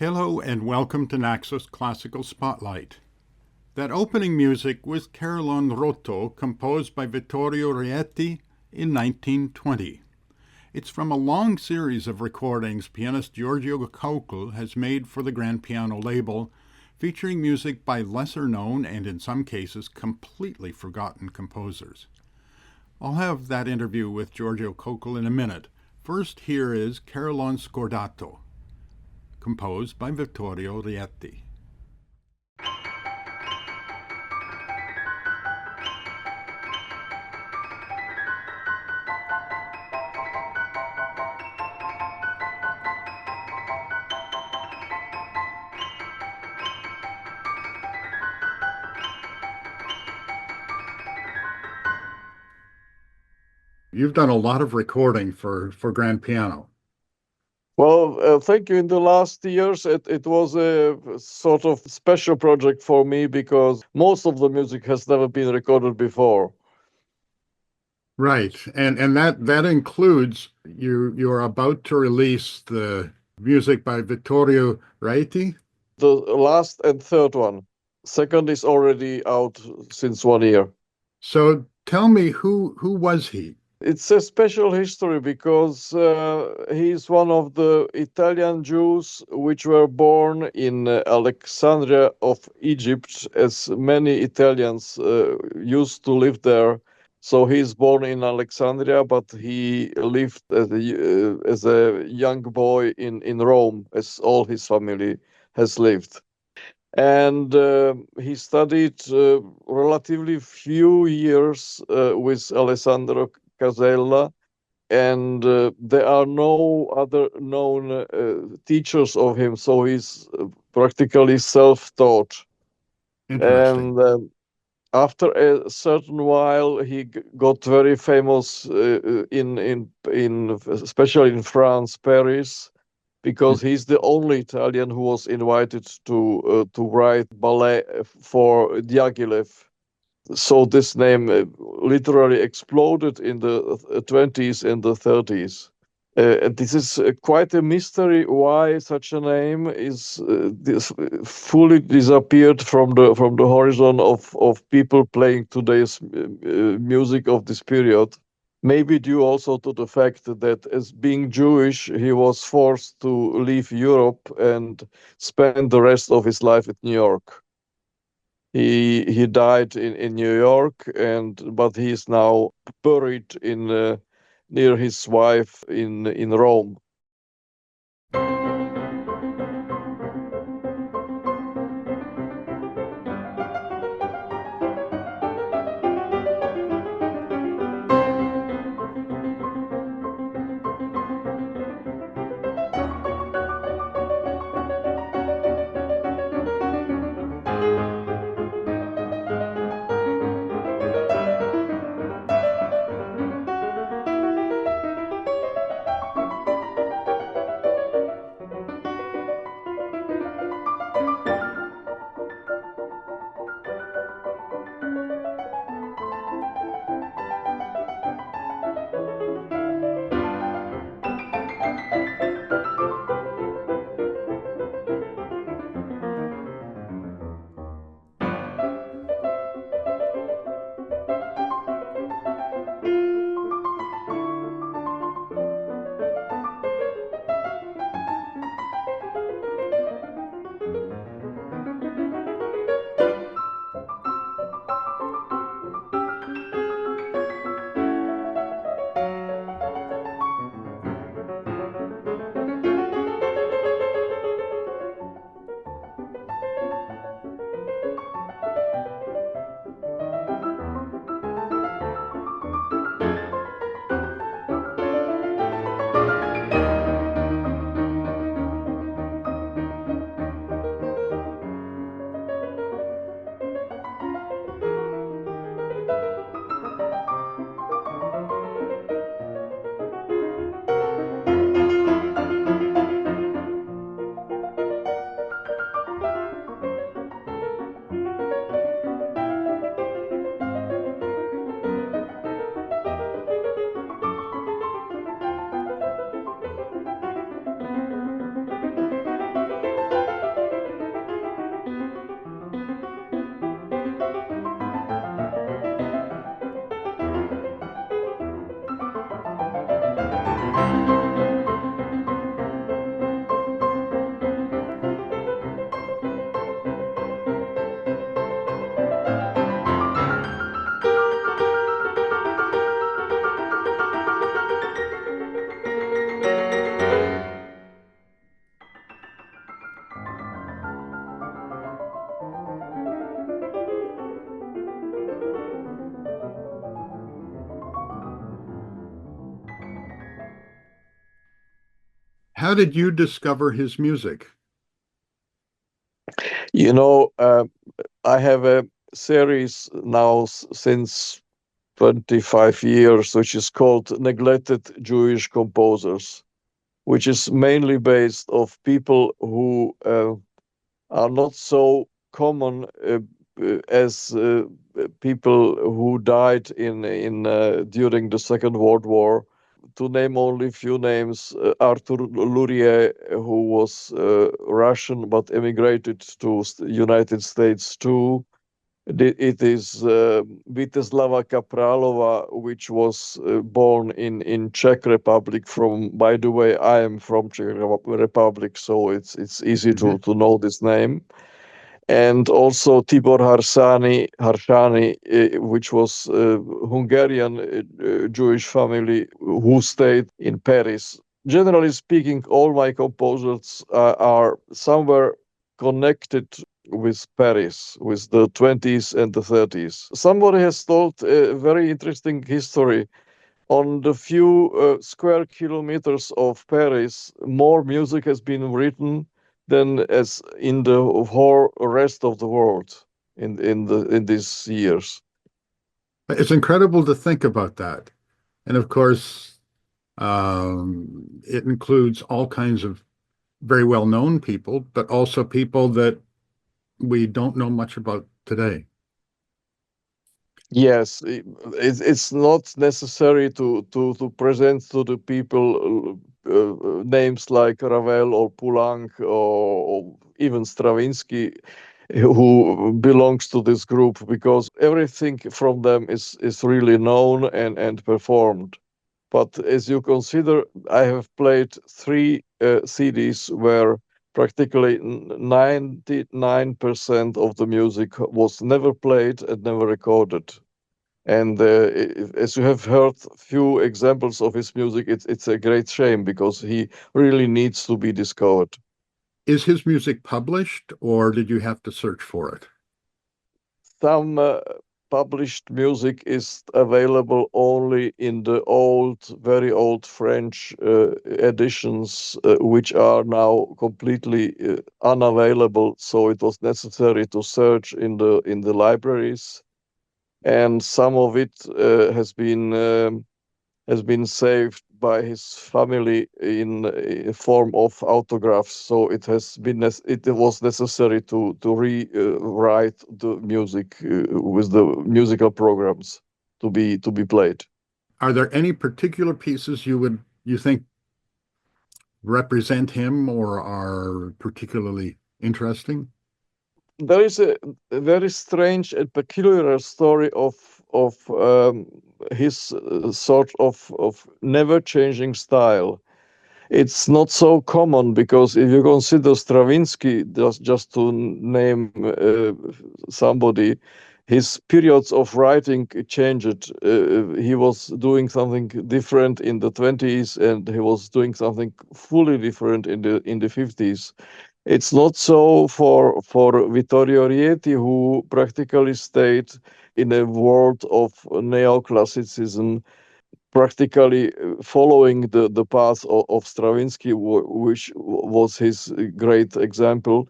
Hello and welcome to Naxos Classical Spotlight. That opening music was Carillon Rotto, composed by Vittorio Rieti in 1920. It's from a long series of recordings pianist Giorgio Koukl has made for the grand piano label, featuring music by lesser-known and in some cases completely forgotten composers. I'll have that interview with Giorgio Koukl in a minute. First, here is Carillon Scordato, composed by Vittorio Rieti. You've done a lot of recording for grand piano. Well, thank you. In the last years, it was a sort of special project for me because most of the music has never been recorded before. Right, and that includes you're about to release the music by Vittorio Rieti? The last and third one. Second is already out since 1 year. So tell me, who was he? It's a special history because he's one of the Italian Jews which were born in Alexandria of Egypt, as many Italians used to live there. So he's born in Alexandria, but he lived as a young boy in Rome, as all his family has lived. And he studied relatively few years with Alessandro Casella, and there are no other known teachers of him, so he's practically self-taught. Interesting. And after a certain while, he got very famous especially in France, Paris, because he's the only Italian who was invited to write ballet for Diaghilev. So this name literally exploded in the 20s and the 30s. And this is quite a mystery why such a name is fully disappeared from the horizon of people playing today's music of this period. Maybe due also to the fact that as being Jewish, he was forced to leave Europe and spend the rest of his life in New York. He died in New York, but he is now buried near his wife in Rome. How did you discover his music? You know, I have a series now since 25 years, which is called Neglected Jewish Composers, which is mainly based of people who are not so common as people who died in during the Second World War. To name only few names, Arthur Lurie, who was Russian but emigrated to United States too. It is Viteslava Kapralova, which was born in Czech Republic. From, by the way, I am from Czech Republic, so it's easy Mhm. to know this name. And also Tibor Harshani, which was a Hungarian Jewish family who stayed in Paris. Generally speaking, all my composers are somewhere connected with Paris, with the 20s and the 30s. Somebody has told a very interesting history. On the few square kilometers of Paris, more music has been written than as in the whole rest of the world in these years. It's incredible to think about that. And of course, it includes all kinds of very well-known people, but also people that we don't know much about today. Yes, it's not necessary to present to the people names like Ravel or Poulenc or even Stravinsky, who belongs to this group, because everything from them is really known and performed. But as you consider, I have played three CDs where practically 99% of the music was never played and never recorded. And as you have heard few examples of his music, it's a great shame because he really needs to be discovered. Is his music published, or did you have to search for it? Some published music is available only in the old, very old French editions, which are now completely unavailable. So it was necessary to search in the libraries, and some of it has been saved by his family in a form of autographs. So it has been it was necessary to rewrite the music with the musical programs to be played. Are there any particular pieces you think represent him or are particularly interesting? There is a very strange and peculiar story of his sort of never changing style. It's not so common because if you consider Stravinsky, just to name somebody, his periods of writing changed. He was doing something different in the 20s, and he was doing something fully different in the 50s. It's not so for Vittorio Rieti, who practically stayed in a world of neoclassicism, practically following the path of Stravinsky, which was his great example.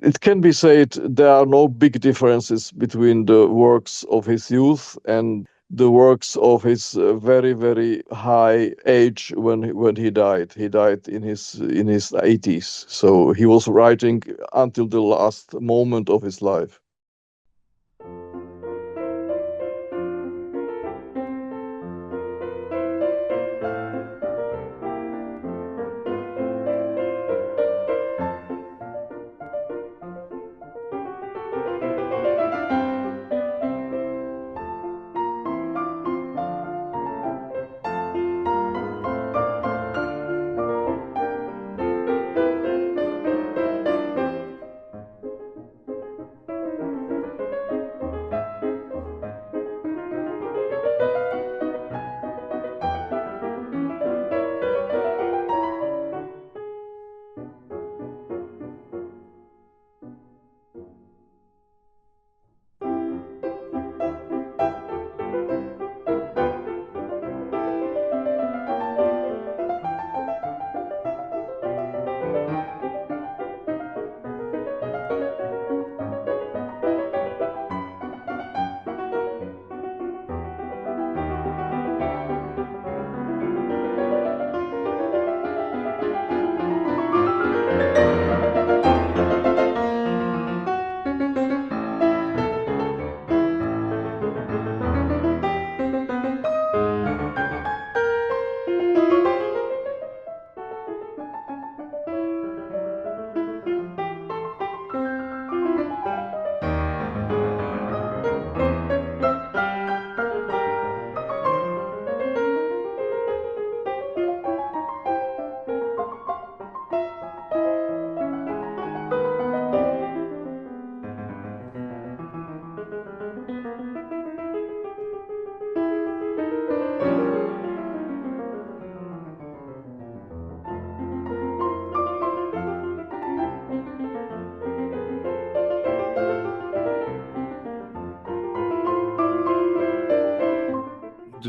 It can be said there are no big differences between the works of his youth and the works of his very very high age when he died. He died in his 80s, so he was writing until the last moment of his life.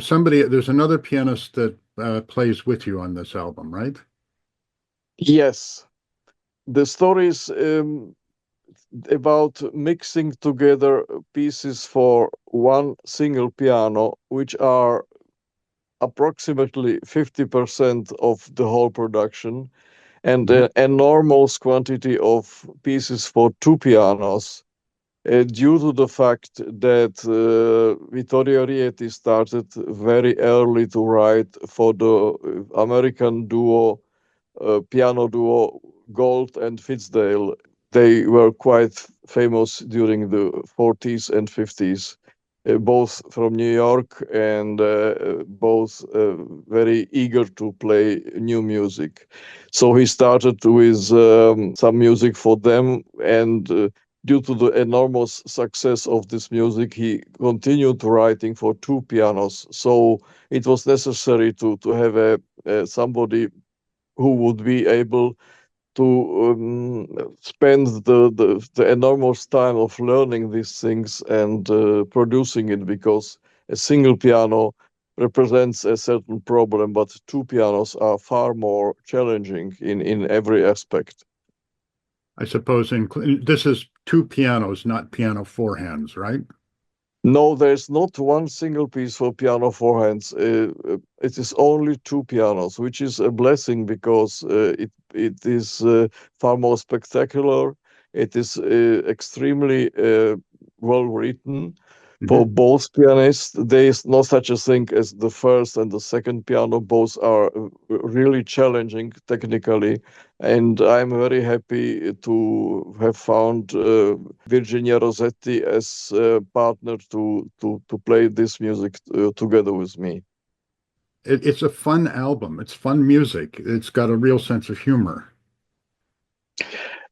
there's another pianist that plays with you on this album, right? Yes, the story is about mixing together pieces for one single piano, which are approximately 50% of the whole production, and Mhm. an enormous quantity of pieces for two pianos. Due to the fact that Vittorio Rieti started very early to write for the American piano duo Gold and Fitzdale. They were quite famous during the 40s and 50s, both from New York and both very eager to play new music. So he started with some music for them, and due to the enormous success of this music, he continued writing for two pianos. So it was necessary to have somebody who would be able to spend the enormous time of learning these things and producing it, because a single piano represents a certain problem, but two pianos are far more challenging in every aspect. I suppose this is two pianos, not piano four hands, right? No, there's not one single piece for piano four hands. It is only two pianos, which is a blessing because it is far more spectacular. It is extremely well written for Mhm. both pianists. There is no such a thing as the first and the second piano. Both are really challenging technically, and I'm very happy to have found Virginia Rossetti as a partner to play this music together with me. It's a fun album. It's fun music. It's got a real sense of humor.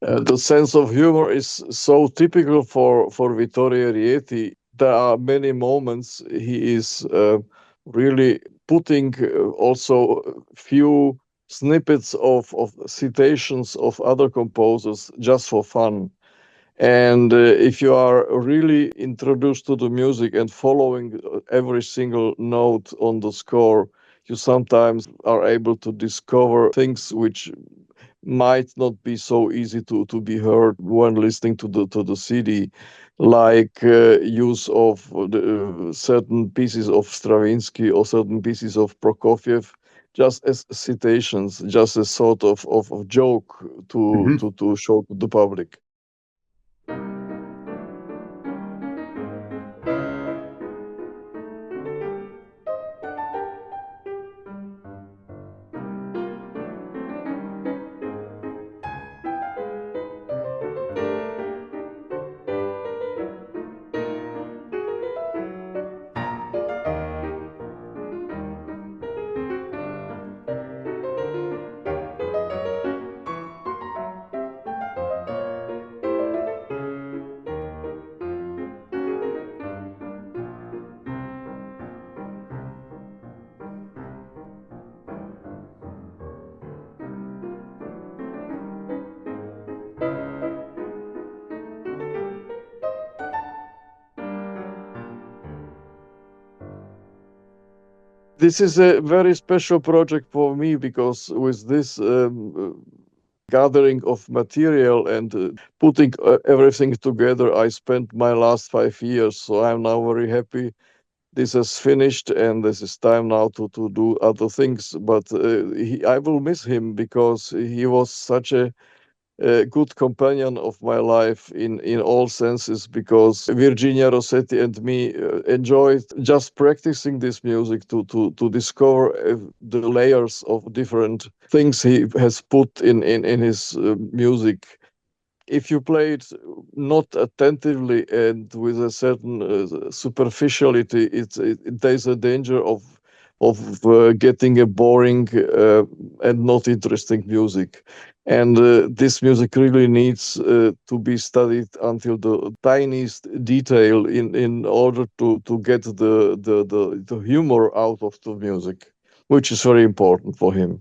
The sense of humor is so typical for Vittorio Rieti. There are many moments he is really putting also few snippets of citations of other composers just for fun. And if you are really introduced to the music and following every single note on the score, you sometimes are able to discover things which might not be so easy to be heard when listening to the CD, like use of certain pieces of Stravinsky or certain pieces of Prokofiev, just as citations, just a sort of joke Mhm. to show to the public. This is a very special project for me because with this gathering of material and putting everything together, I spent my last 5 years. So I'm now very happy this has finished and this is time now to do other things. But I will miss him because he was such a good companion of my life in all senses, because Virginia Rossetti and me enjoyed just practicing this music to discover the layers of different things he has put in his music. If you play it not attentively and with a certain superficiality, there's a danger of getting a boring and not interesting music. And this music really needs to be studied until the tiniest detail in order to get the humor out of the music, which is very important for him.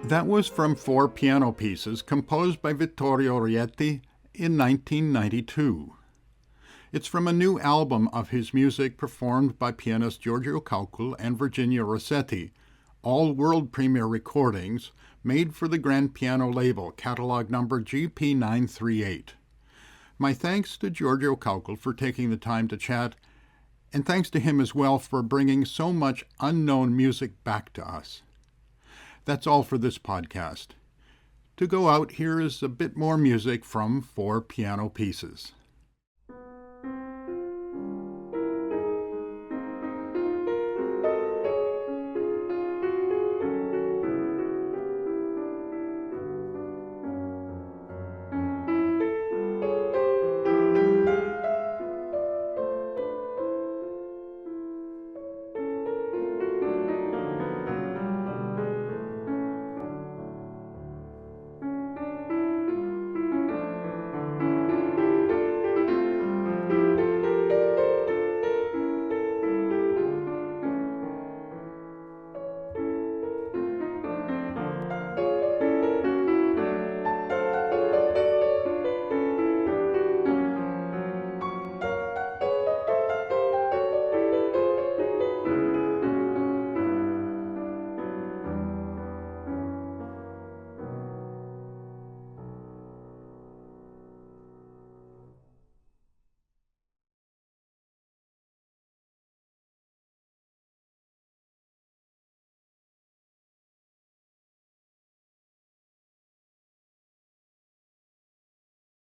That was from 4 piano pieces composed by Vittorio Rieti in 1992. It's from a new album of his music performed by pianist Giorgio Koukl and Virginia Rossetti, all world premiere recordings made for the grand piano label, catalog number GP938. My thanks to Giorgio Koukl for taking the time to chat, and thanks to him as well for bringing so much unknown music back to us. That's all for this podcast. To go out, here is a bit more music from 4 piano pieces.